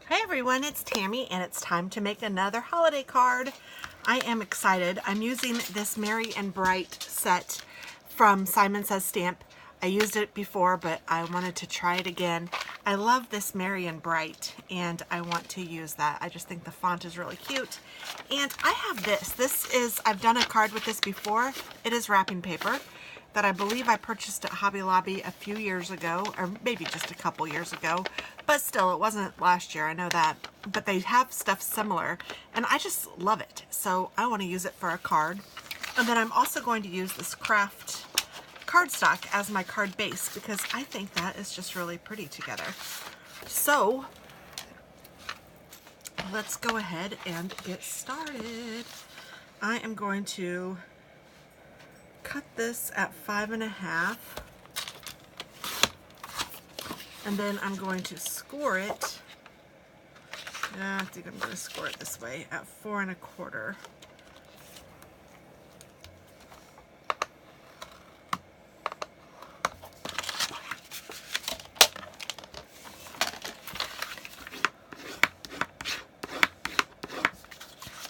Hi everyone, it's Tammy and it's time to make another holiday card. I am excited. I'm using this Merry and Bright set from Simon Says Stamp. I used it before, but I wanted to try it again. I love this Merry and Bright and I want to use that. I just think the font is really cute. And I have this. This is, I've done a card with this before. It is wrapping paper that I believe I purchased at Hobby Lobby a few years ago, or maybe just a couple years ago, but still, it wasn't last year, I know that. But they have stuff similar, and I just love it, so I want to use it for a card. And then I'm also going to use this craft cardstock as my card base, because I think that is just really pretty together. So, let's go ahead and get started. I am going to cut this at 5.5, and then I'm going to score it. I think I'm going to score it this way at 4.25.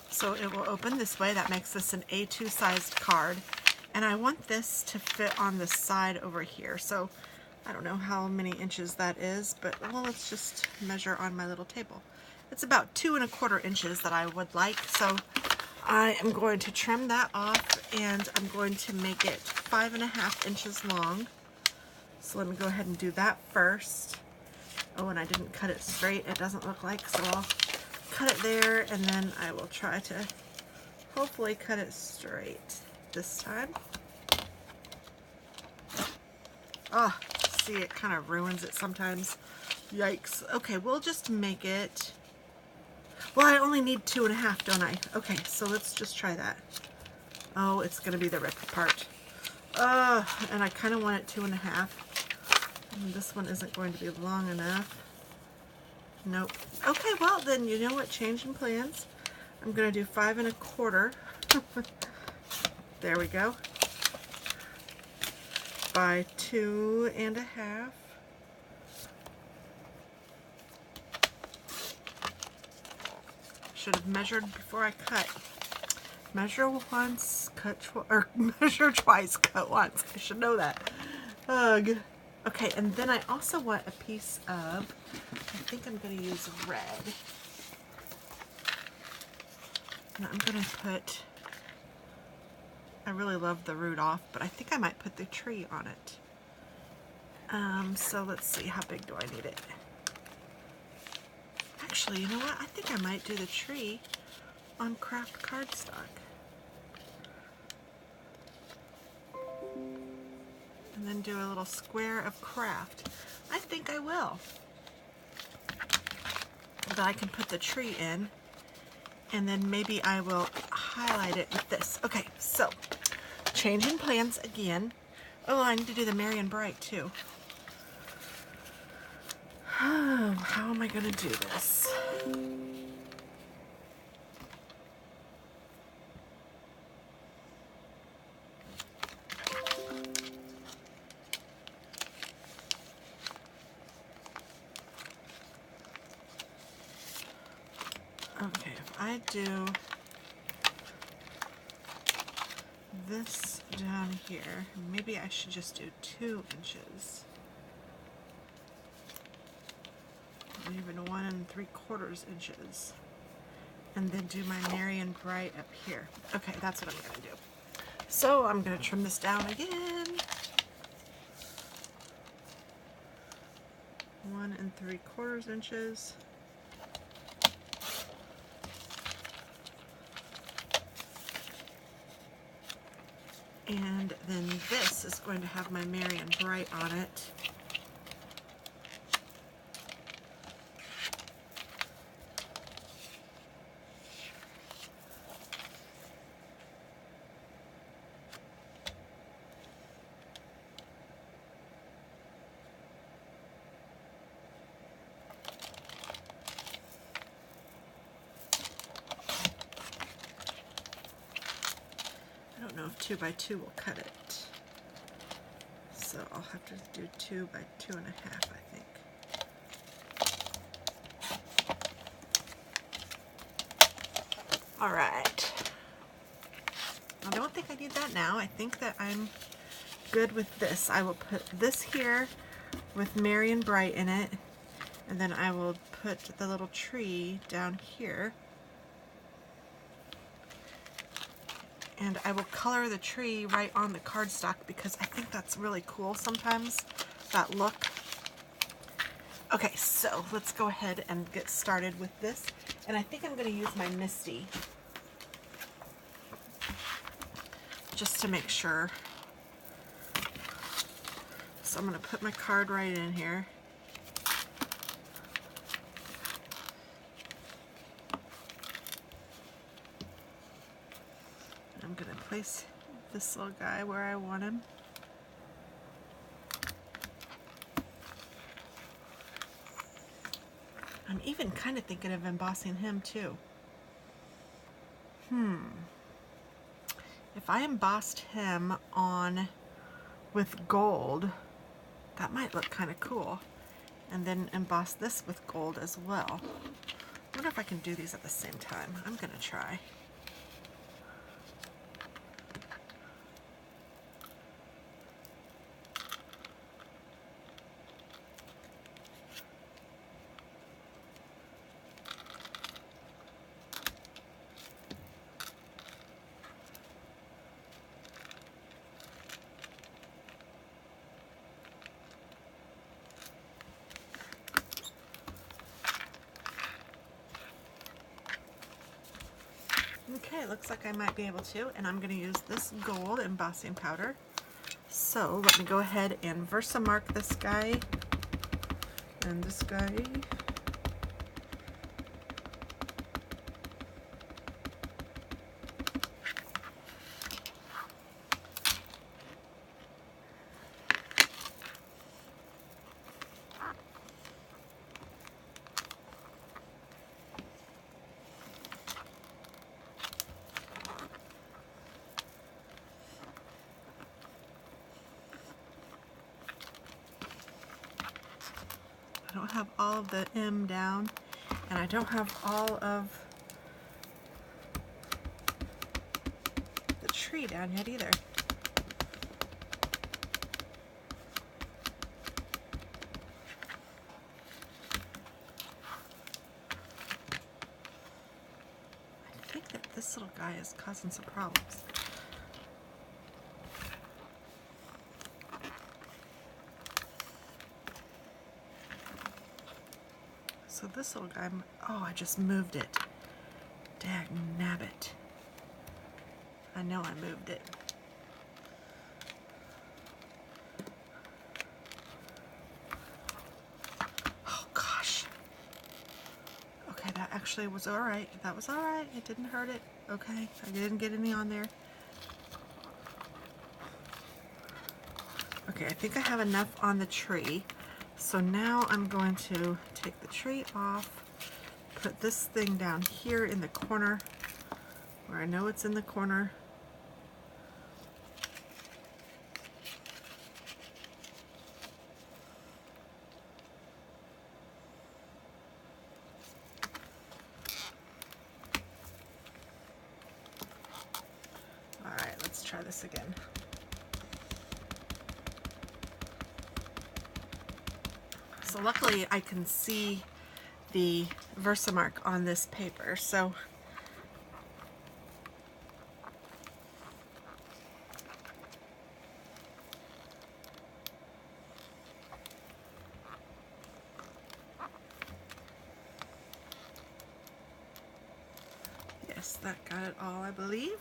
So it will open this way. That makes this an A2 sized card. And I want this to fit on the side over here. So I don't know how many inches that is, but well, let's just measure on my little table. It's about 2.25 inches that I would like. So I am going to trim that off and I'm going to make it 5.5 inches long. So let me go ahead and do that first. Oh, and I didn't cut it straight. It doesn't look like, so I'll cut it there and then I will try to hopefully cut it straight this time. Oh, see, it kind of ruins it sometimes. Yikes. Okay, we'll just make it, well, I only need 2.5, don't I? Okay, so let's just try that. Oh, it's going to be the rip part. And I kind of want it 2.5. And this one isn't going to be long enough. Nope. Okay, well, then you know what? Changing plans. I'm going to do 5.25. There we go. By 2.5. Should have measured before I cut. Measure once, cut twice, or measure twice, cut once. I should know that. Ugh. Okay, and then I also want a piece of, I think I'm going to use red. And I'm going to put, I really love the Rudolph, but I think I might put the tree on it. So let's see, how big do I need it? Actually, you know what? I think I might do the tree on craft cardstock. And then do a little square of craft. I think I will. Then I can put the tree in, and then maybe I will highlight it with this. Okay, so changing plans again. Oh, I need to do the Merry and Bright too. Oh, how am I going to do this? Okay, if I do this down here, maybe I should just do 2 inches. Even 1.75 inches. And then do my Merry and Bright up here. Okay, that's what I'm going to do. So I'm going to trim this down again. 1.75 inches. And then this is going to have my Merry and Bright on it. I don't know if 2 by 2 will cut it. So I'll have to do 2 by 2.5, I think. All right. I don't think I need that now. I think that I'm good with this. I will put this here with Merry and Bright in it, and then I will put the little tree down here. And I will color the tree right on the cardstock because I think that's really cool sometimes, that look. Okay, so let's go ahead and get started with this. And I think I'm going to use my Misty just to make sure. So I'm going to put my card right in here. I'm going to place this little guy where I want him. I'm even kind of thinking of embossing him too. If I embossed him on with gold, that might look kind of cool. And then emboss this with gold as well. I wonder if I can do these at the same time. I'm going to try. Okay, looks like I might be able to, and I'm going to use this gold embossing powder. So let me go ahead and Versamark this guy and this guy. I don't have all of the M down, and I don't have all of the tree down yet either. I think that this little guy is causing some problems. So this little guy, oh, I just moved it. Dag nabbit. I know I moved it. Oh gosh. Okay, that actually was alright. That was alright. It didn't hurt it. Okay, I didn't get any on there. Okay, I think I have enough on the tree. So now I'm going to take the tree off, put this thing down here in the corner where I know it's in the corner. Alright, let's try this again. So luckily I can see the Versamark on this paper, so yes, that got it all, I believe.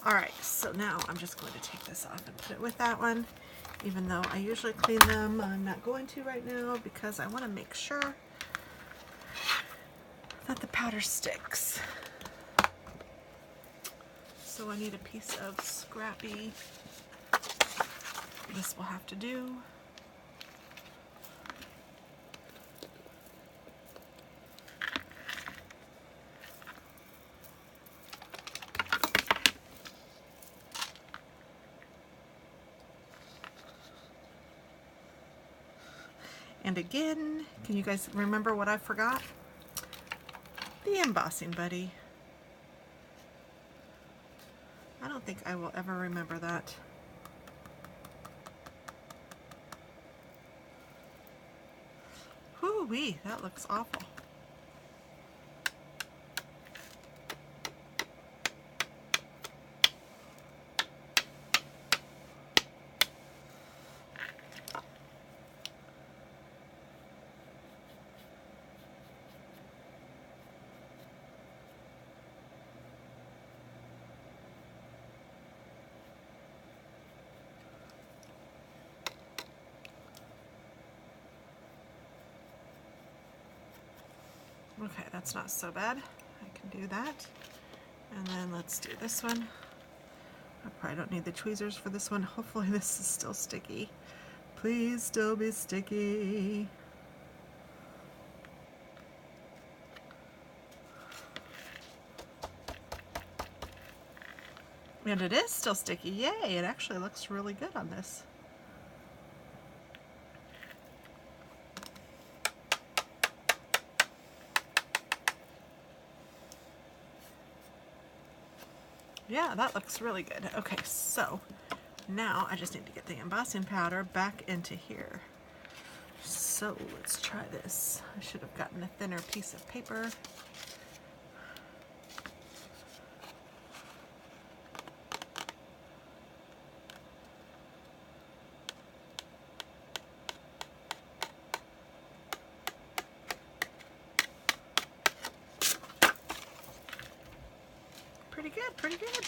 Alright, so now I'm just going to take this off and put it with that one. Even though I usually clean them, I'm not going to right now because I want to make sure that the powder sticks. So I need a piece of scrappy. This will have to do. And again, can you guys remember what I forgot? The embossing buddy. I don't think I will ever remember that. Whoo-wee, that looks awful. Okay, that's not so bad. I can do that. And then let's do this one. I probably don't need the tweezers for this one. Hopefully this is still sticky. Please still be sticky. And it is still sticky. Yay, it actually looks really good on this. Yeah, that looks really good. Okay, so now I just need to get the embossing powder back into here. So let's try this. I should have gotten a thinner piece of paper. Pretty good, pretty good.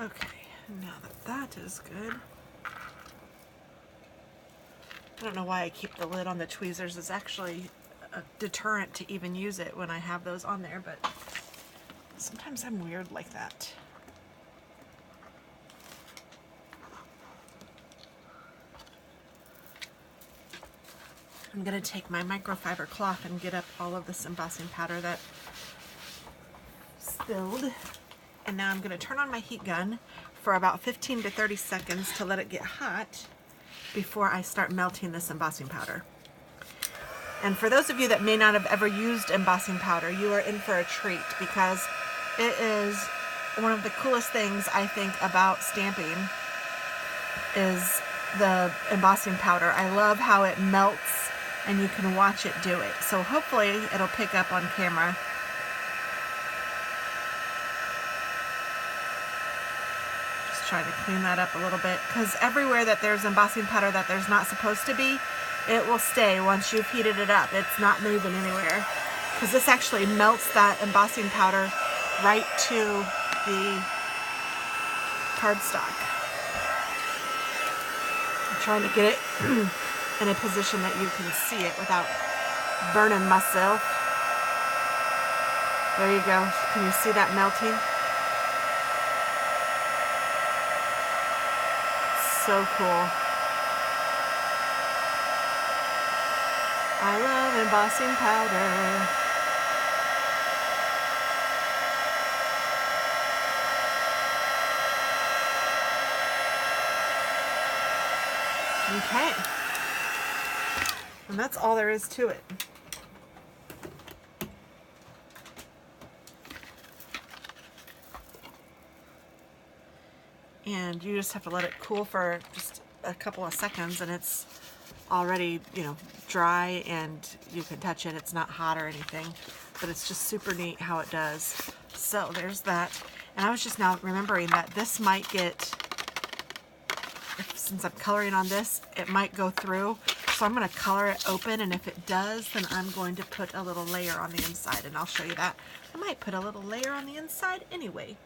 Okay, now that that is good. I don't know why I keep the lid on the tweezers. It's actually a deterrent to even use it when I have those on there, but sometimes I'm weird like that. I'm going to take my microfiber cloth and get up all of this embossing powder that spilled. And now I'm going to turn on my heat gun for about 15 to 30 seconds to let it get hot before I start melting this embossing powder. And for those of you that may not have ever used embossing powder, you are in for a treat because it is one of the coolest things I think about stamping is the embossing powder. I love how it melts and you can watch it do it. So hopefully it'll pick up on camera. Just trying to clean that up a little bit because everywhere that there's embossing powder that there's not supposed to be, it will stay once you've heated it up. It's not moving anywhere because this actually melts that embossing powder right to the cardstock. I'm trying to get it in a position that you can see it without burning myself. There you go. Can you see that melting? So cool. I love embossing powder. Okay. And that's all there is to it. And you just have to let it cool for just a couple of seconds and it's already, you know, dry and you can touch it. It's not hot or anything, but it's just super neat how it does. So there's that. And I was just now remembering that this might get, since I'm coloring on this, it might go through. So I'm going to color it open, and if it does, then I'm going to put a little layer on the inside, and I'll show you that. I might put a little layer on the inside anyway.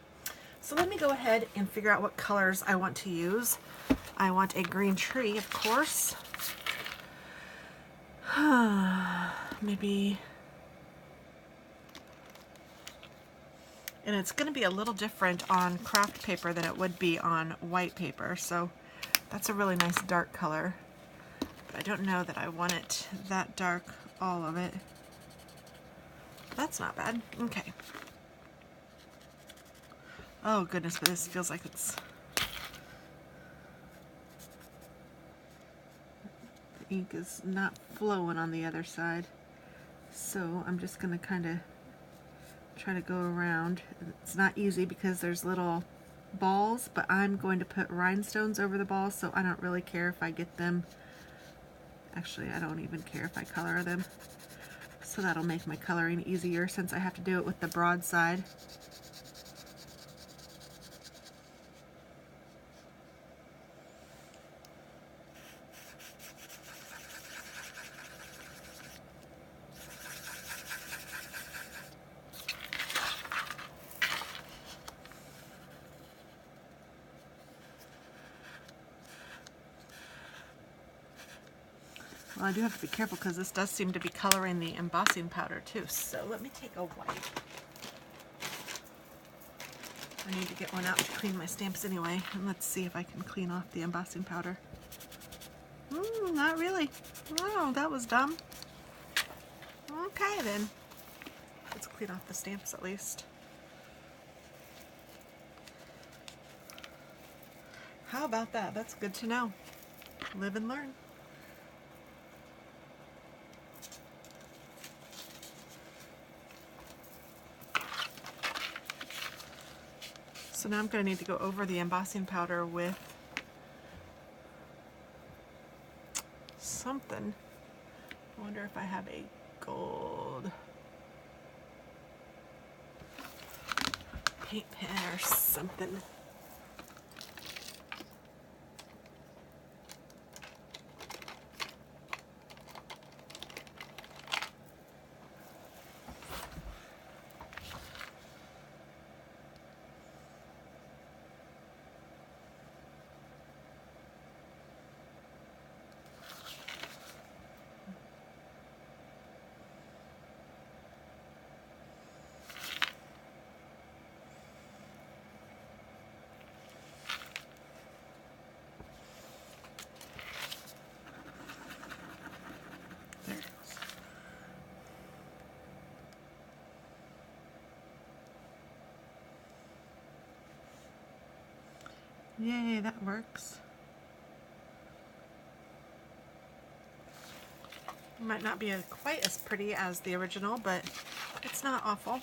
So let me go ahead and figure out what colors I want to use. I want a green tree, of course. Maybe. And it's going to be a little different on craft paper than it would be on white paper. So that's a really nice dark color. But I don't know that I want it that dark, all of it. That's not bad. Okay. Oh goodness, but this feels like it's... The ink is not flowing on the other side. So I'm just going to kind of try to go around. It's not easy because there's little balls, but I'm going to put rhinestones over the balls, so I don't really care if I get them. Actually, I don't even care if I color them. So that'll make my coloring easier since I have to do it with the broad side. Well, I do have to be careful because this does seem to be coloring the embossing powder too. So let me take a wipe. I need to get one out to clean my stamps anyway. And let's see if I can clean off the embossing powder. Not really. Oh, that was dumb. Okay then. Let's clean off the stamps at least. How about that? That's good to know. Live and learn. So now I'm going to need to go over the embossing powder with something. I wonder if I have a gold paint pen or something. Yay, that works. It might not be quite as pretty as the original, but it's not awful.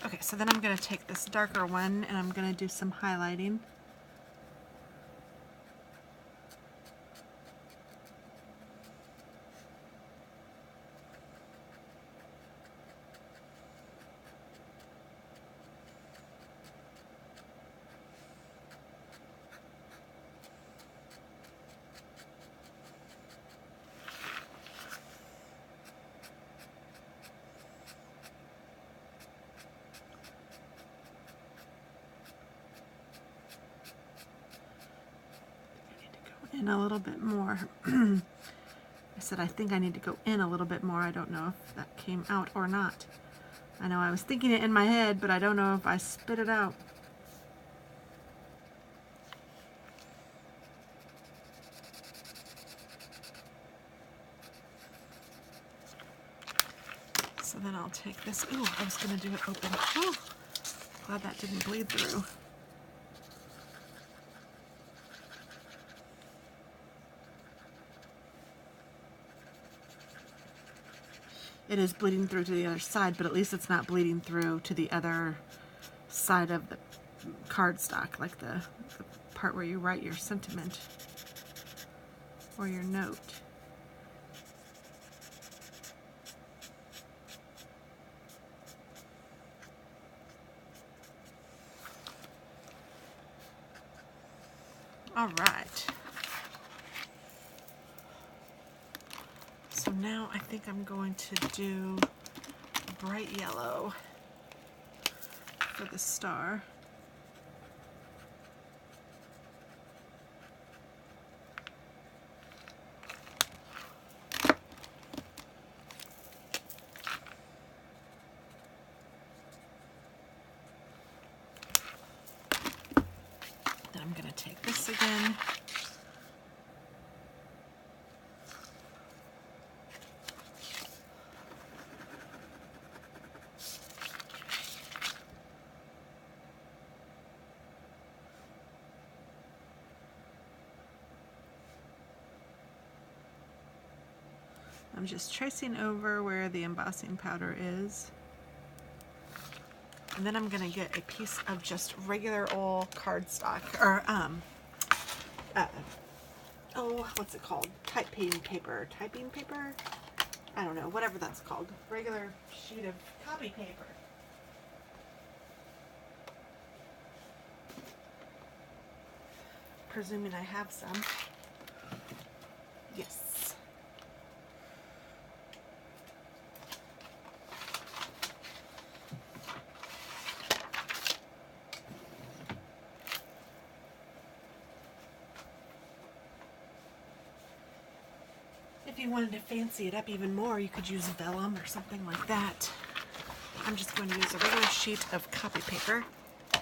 Okay, so then I'm going to take this darker one and I'm going to do some highlighting. In a little bit more. I said I think I need to go in a little bit more. I don't know if that came out or not. I know I was thinking it in my head, but I don't know if I spit it out. So then I'll take this. Ooh, I was going to do it open. Ooh, glad that didn't bleed through. It is bleeding through to the other side, but at least it's not bleeding through to the other side of the cardstock, like the part where you write your sentiment or your note. All right. So now I think I'm going to do bright yellow for the star. Then I'm going to take this again. I'm just tracing over where the embossing powder is. And then I'm going to get a piece of just regular old cardstock, or, oh, what's it called? Typing paper. Typing paper? I don't know, whatever that's called. Regular sheet of copy paper. Presuming I have some. Yes. If you wanted to fancy it up even more, you could use vellum or something like that. I'm just going to use a regular sheet of copy paper. I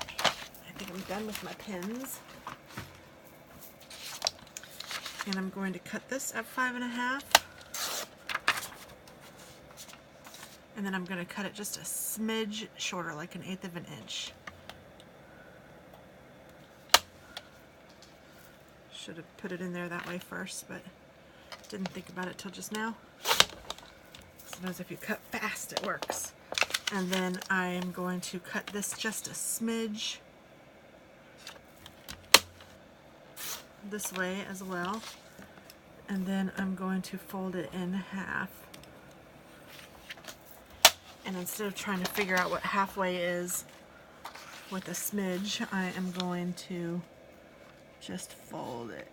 think I'm done with my pens. And I'm going to cut this at 5.5. And then I'm going to cut it just a smidge shorter, like 1/8 of an inch. Should have put it in there that way first, but didn't think about it till just now. Sometimes if you cut fast, it works. And then I am going to cut this just a smidge this way as well. And then I'm going to fold it in half. And instead of trying to figure out what halfway is with a smidge, I am going to just fold it.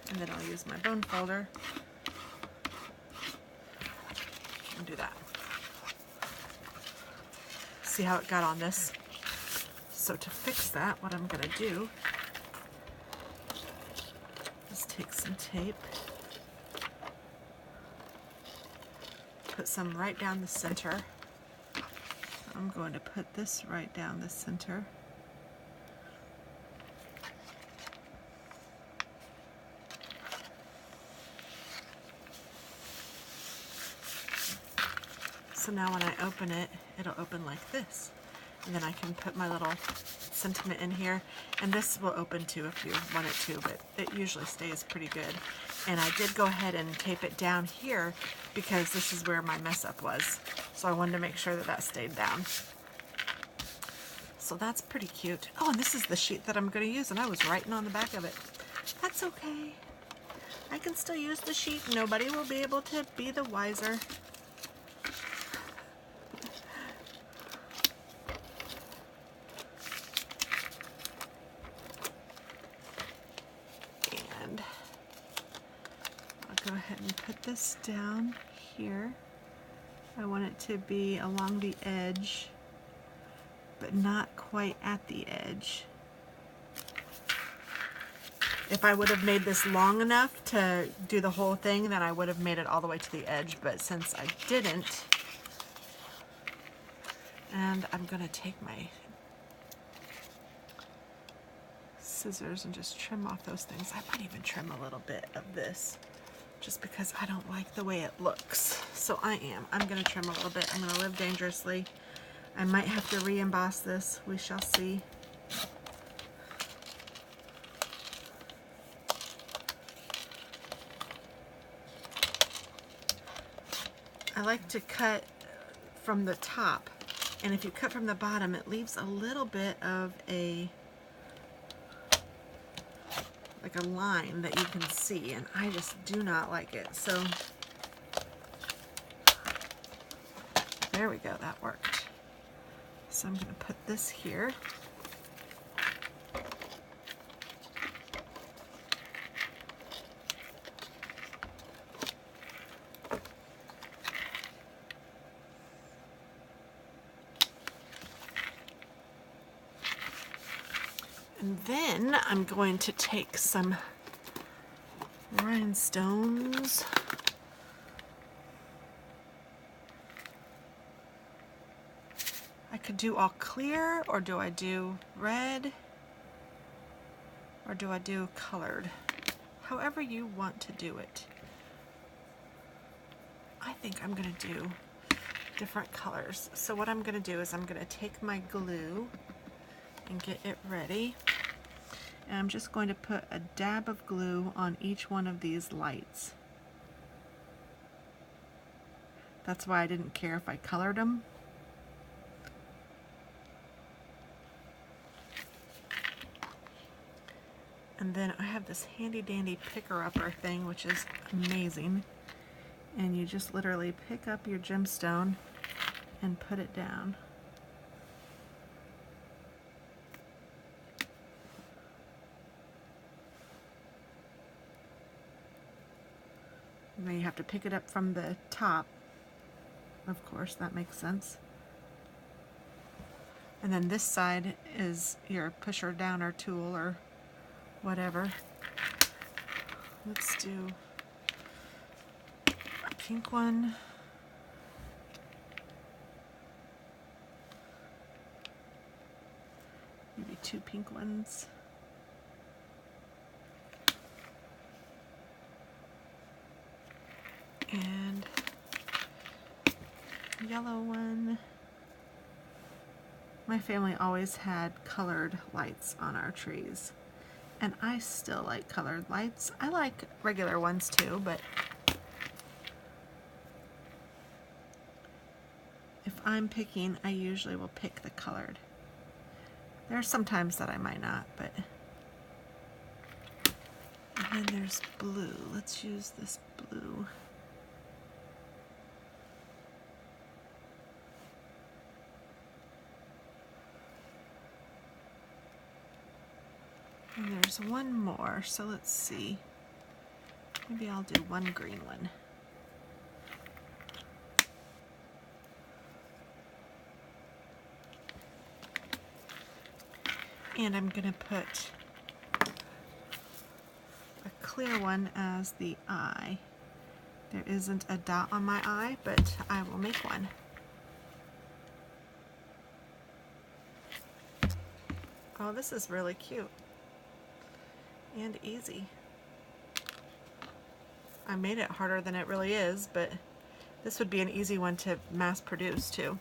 And then I'll use my bone folder and do that. See how it got on this? So to fix that, what I'm going to do is take some tape, put some right down the center. I'm going to put this right down the center. So now when I open it, it'll open like this. And then I can put my little sentiment in here. And this will open too if you want it to, but it usually stays pretty good. And I did go ahead and tape it down here because this is where my mess up was. So I wanted to make sure that that stayed down. So that's pretty cute. Oh, and this is the sheet that I'm going to use, and I was writing on the back of it. That's okay. I can still use the sheet. Nobody will be able to be the wiser. And I'll go ahead and put this down here. I want it to be along the edge, but not quite at the edge. If I would have made this long enough to do the whole thing, then I would have made it all the way to the edge, but since I didn't, and I'm going to take my scissors and just trim off those things. I might even trim a little bit of this, just because I don't like the way it looks. So I'm going to trim a little bit. I'm going to live dangerously. I might have to re-emboss this. We shall see. I like to cut from the top, and if you cut from the bottom, it leaves a little bit of like a line that you can see, and I just do not like it. So there we go, that worked. So I'm going to put this here. And then I'm going to take some rhinestones. I could do all clear, or do I do red, or do I do colored? However you want to do it. I think I'm going to do different colors. So what I'm going to do is I'm going to take my glue and get it ready. And I'm just going to put a dab of glue on each one of these lights. That's why I didn't care if I colored them. And then I have this handy dandy picker-upper thing, which is amazing. And you just literally pick up your gemstone and put it down. And then you have to pick it up from the top. Of course, that makes sense. And then this side is your pusher downer tool or whatever. Let's do a pink one. Maybe 2 pink ones. And a yellow one. My family always had colored lights on our trees. And I still like colored lights. I like regular ones too, but if I'm picking, I usually will pick the colored. There are some times that I might not, but... And then there's blue. Let's use this blue. And there's one more, so let's see. Maybe I'll do one green one. And I'm going to put a clear one as the eye. There isn't a dot on my eye, but I will make one. Oh, this is really cute and easy. I made it harder than it really is, but this would be an easy one to mass produce too.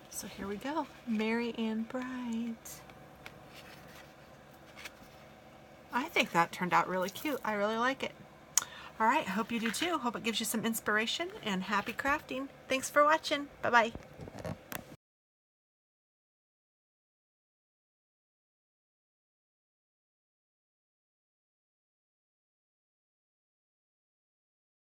So here we go, Merry and Bright. I think that turned out really cute. I really like it. All right, hope you do too. Hope it gives you some inspiration, and happy crafting. Thanks for watching. Bye-bye.